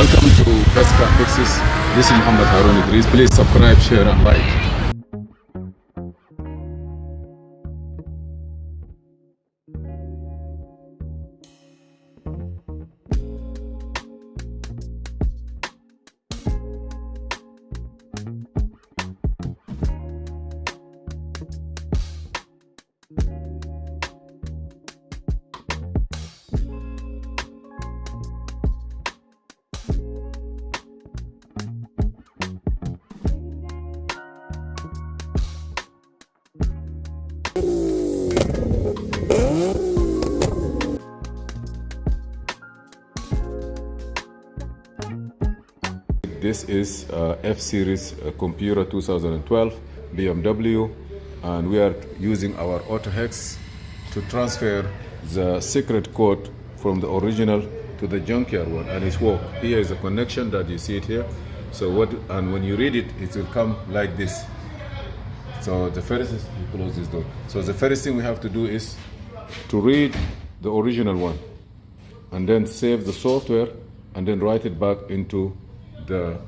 Welcome to Best Car Fixes. This is Mohamed Harun Idris. Please subscribe, share and like. This is F-Series computer 2012 BMW, and we are using our auto hex to transfer the secret code from the original to the junkyard one, and it's work. Here is a connection that you see it here. So and when you read it, it will come like this. So the first is, you close this door. So the first thing we have to do is to read the original one, and then save the software, and then write it back into the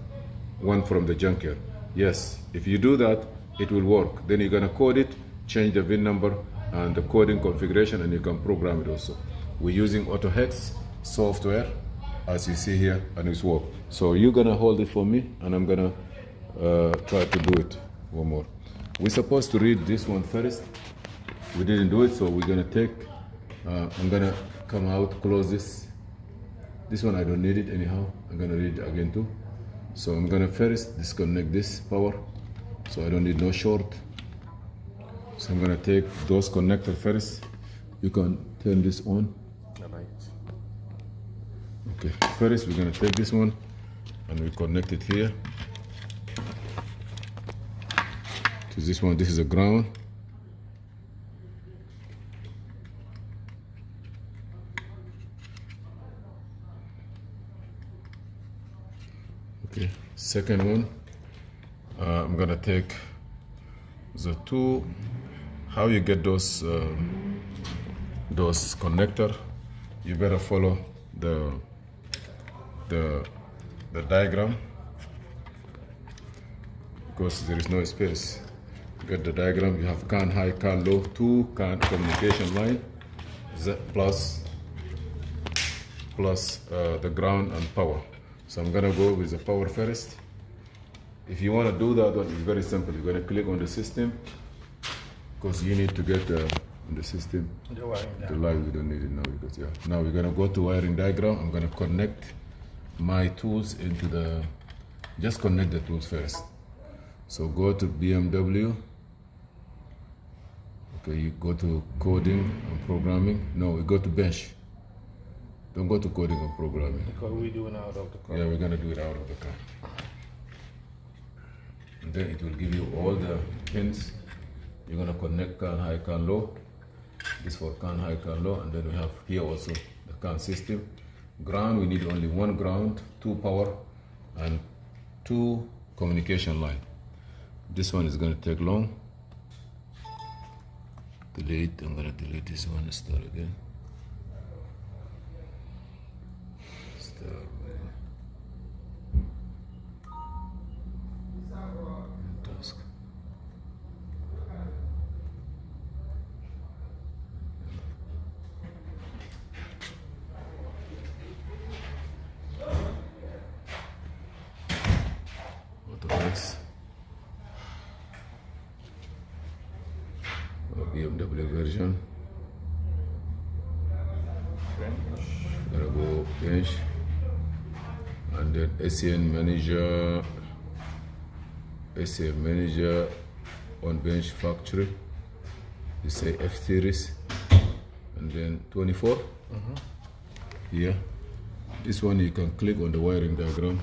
one from the junkyard. Yes, if you do that, it will work. Then you're gonna code it, change the VIN number and the coding configuration, and you can program it also. We're using AutoHex software, as you see here, and it's work. So you're gonna hold it for me, and I'm gonna try to do it one more. We're supposed to read this one first. We didn't do it, so we're gonna take, I'm gonna come out, close this. This one I don't need it anyhow. I'm gonna read it again too. So I'm gonna first disconnect this power, so I don't need no short. So I'm gonna take those connectors first. You can turn this on. Okay, first we're gonna take this one and we connect it here to this one. This is a ground. Okay, second one, I'm gonna take the two. How you get those connector? You better follow the diagram, because there is no space. Get the diagram. You have can high, can low, two can communication line, plus the ground and power. So I'm gonna go with the power first. If you wanna do that one, it's very simple. You're gonna click on the system, because you need to get on the system. The light, we don't need it now, because now we're gonna go to wiring diagram. I'm gonna connect my tools into the, just connect the tools first. So go to BMW. Okay, you go to coding and programming. No, we go to bench. Don't go to coding and programming. Because we're doing out of the car. Yeah, we're gonna do it out of the car. And then it will give you all the pins. You're gonna connect can high, can low. This for can high, can low, and then we have here also the can system. Ground, we need only one ground, two power, and two communication line. This one is gonna take long. Delete, I'm gonna delete this one and start again. Task. AutoFlex. BMW version. Gotta go bench. And then ACN manager on bench factory. You say F-Series, and then 24. Yeah, this one you can click on the wiring diagram.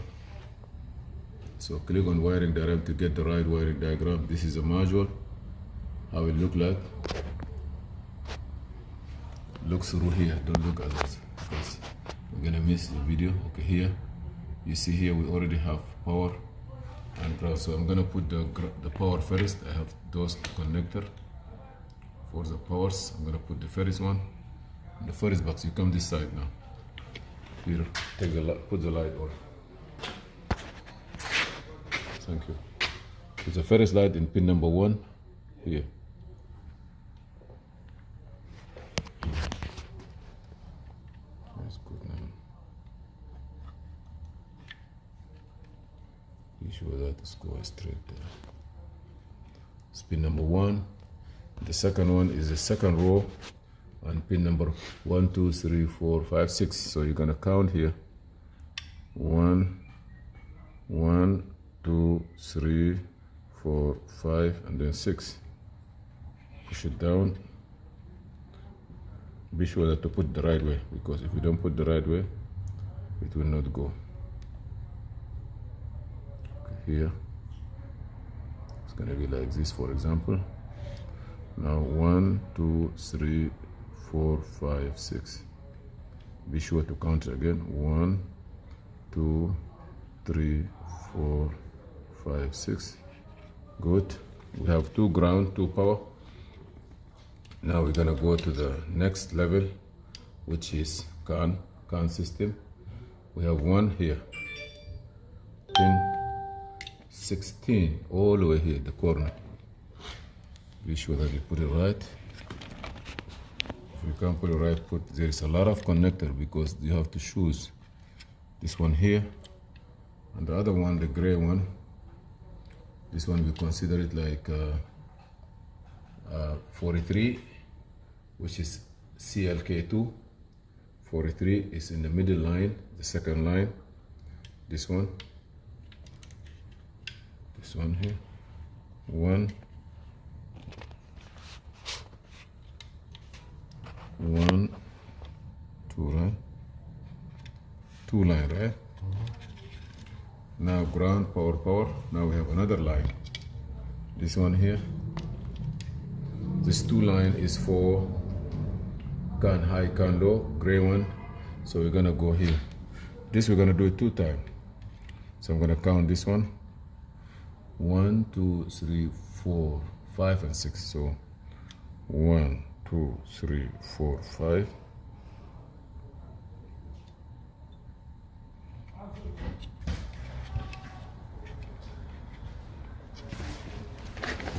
So click on wiring diagram to get the right wiring diagram. This is a module, how it look like. Look through here, don't look at this, because we're gonna miss the video. Okay, here you see here we already have power and ground. So I'm gonna put the power first. I have those connector for the powers. I'm gonna put the first one in the first box. You come this side now. Here, take the light, put the light on. Thank you. There's a ferrous light in pin number 1 here. That's good now. Be sure that the score is straight there. It's pin number 1. The second one is the second row on pin number 1, 2, 3, 4, 5, 6. So you're gonna count here. 1, 2, 3, 4, 5, and then 6. Push it down. Be sure that to put the right way, because if you don't put the right way, it will not go. Okay, here, it's gonna be like this, for example. Now 1, 2, 3, 4, 5, 6. Be sure to count it again. 1, 2, 3, 4, 5, 6. Good. We have 2 ground, 2 power. Now we're gonna go to the next level, which is CAN system. We have 1 here, pin 16, all the way here, the corner. Be sure that you put it right. If you can't put it right, there is a lot of connector, because you have to choose this one here, and the other one, the gray one. This one we consider it like 43, which is CLK2. 43 is in the middle line, the second line. This one here, 1, 2, right? 2 line, right? Now ground, power. Now we have another line. This one here. This 2 line is for CAN high, CAN low, gray one. So we're gonna go here. This we're gonna do it 2 times. So I'm gonna count this one. 1, 2, 3, 4, 5, and 6. So 1, 2, 3, 4, 5.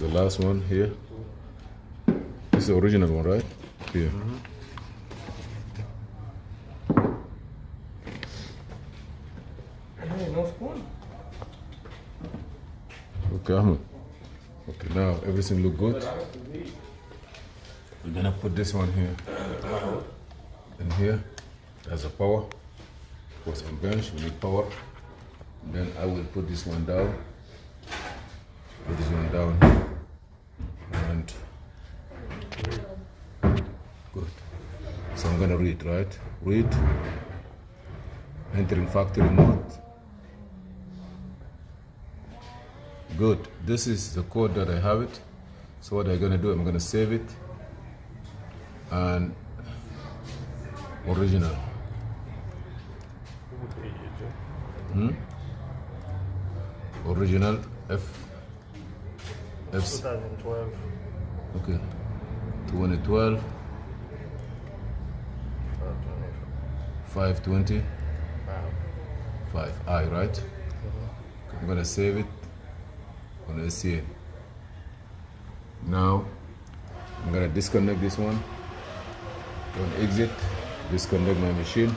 The last one here. This is the original one, right? Here. Hey, no spoon. Okay, Ahmed. Okay, now everything look good. We're gonna put this one here. And here, there's a power. For some bench, we need power. Then I will put this one down. Put this one down. And good. So I'm gonna read, right? Read. Entering factory mode. Good. This is the code that I have it. So what I'm gonna do, I'm gonna save it. And original. Original F 2012. Okay. 2012 520 5I, right? I'm gonna save it on SCN. Now I'm gonna disconnect this one. Gonna exit, disconnect my machine.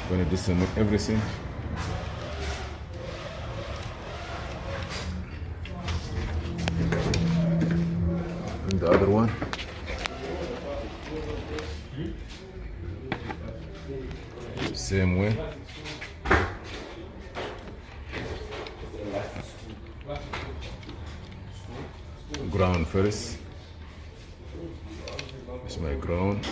Gonna disconnect everything. And the other one. Same way. Ground first. It's my ground.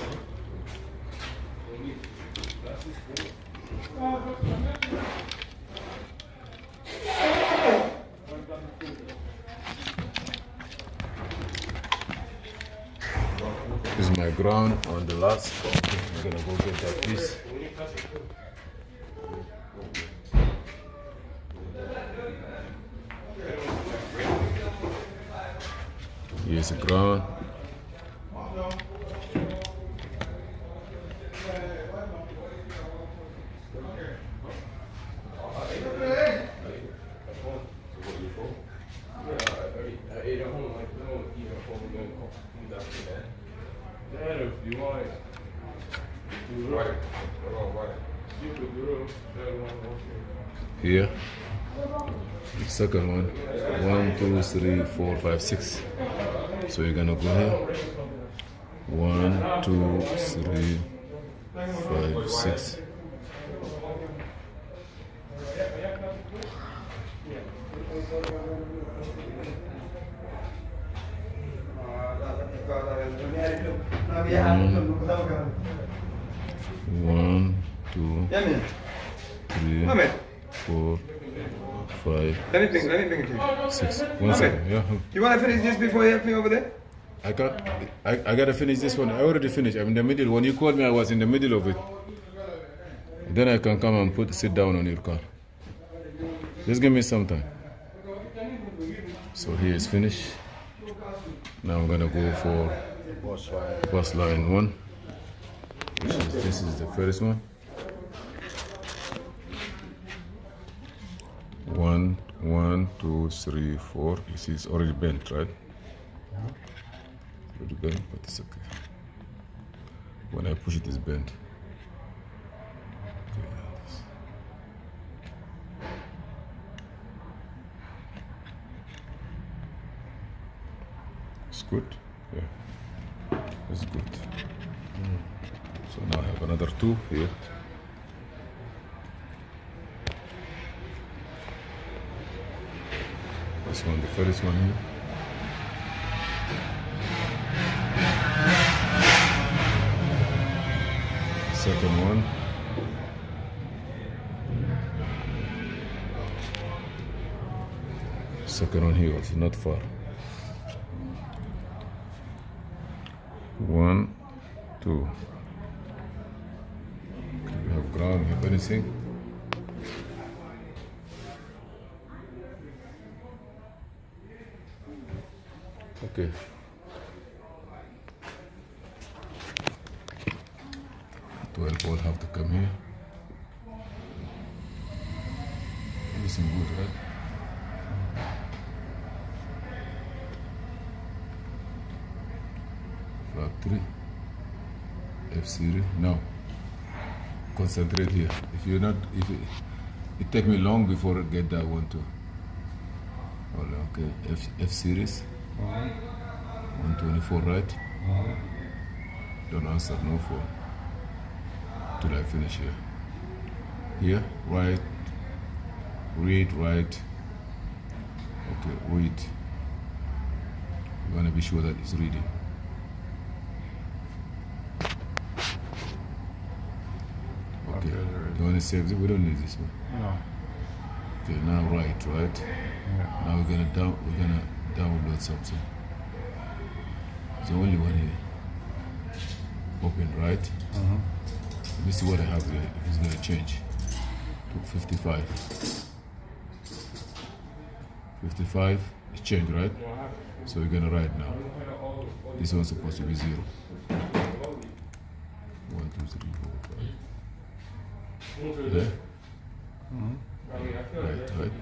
This is my ground on the last. I'm gonna go get that piece. Here's the ground. Here. The second one. 1, 2, 3, 4, 5, 6. So you're gonna go here. 1, 2, 3, 5, 6. One, 2, 3, Mohamed, 4, 5, let me bring it to you. 6. One second. Yeah. You want to finish this before you help me over there? I gotta finish this one. I already finished. I'm in the middle. When you called me, I was in the middle of it. Then I can come and sit down on your car. Just give me some time. So here is finished. Now I'm gonna go for bus line 1. This is the first one. 1, 1, 2, 3, 4. You see, it's already bent, right? Already bent, but it's okay. When I push it, it's bent. It's good. Yeah, it's good. So now I have another 2 here. This one, the first one here. Second one. Second one here, it's not far. 1, 2. We have ground, we have anything. Okay. All have to come here. Everything good, right? Flag 3. F series. Now, concentrate here. If it take me long before I get that one too. Okay, F series. 124, right? Don't answer no phone till I finish here. Here, right, read, right. Okay, read. You want to be sure that it's reading. Okay, you want to save it? We don't need this one. No. Okay, now right, right? Yeah. Now we're gonna download something. It's the only one here. Open, right? Let me see what I have here, if it's gonna change. To 55. 55, it's changed, right? So we're gonna write now. This one's supposed to be 0. 1, 2, 3, 4, 5. There? Right, right.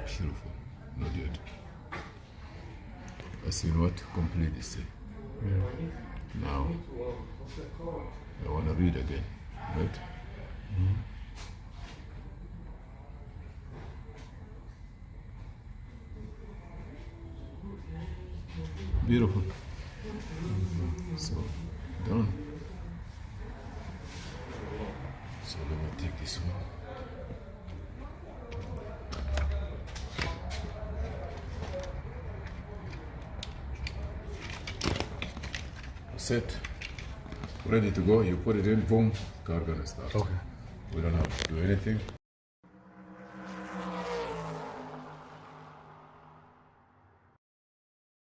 Beautiful. Not yet. I see what? Complete this thing. Now, I want to read again. Right? Beautiful. So, done. So let me take this one. Set. Ready to go. You put it in, boom, car gonna start. Okay. We don't have to do anything.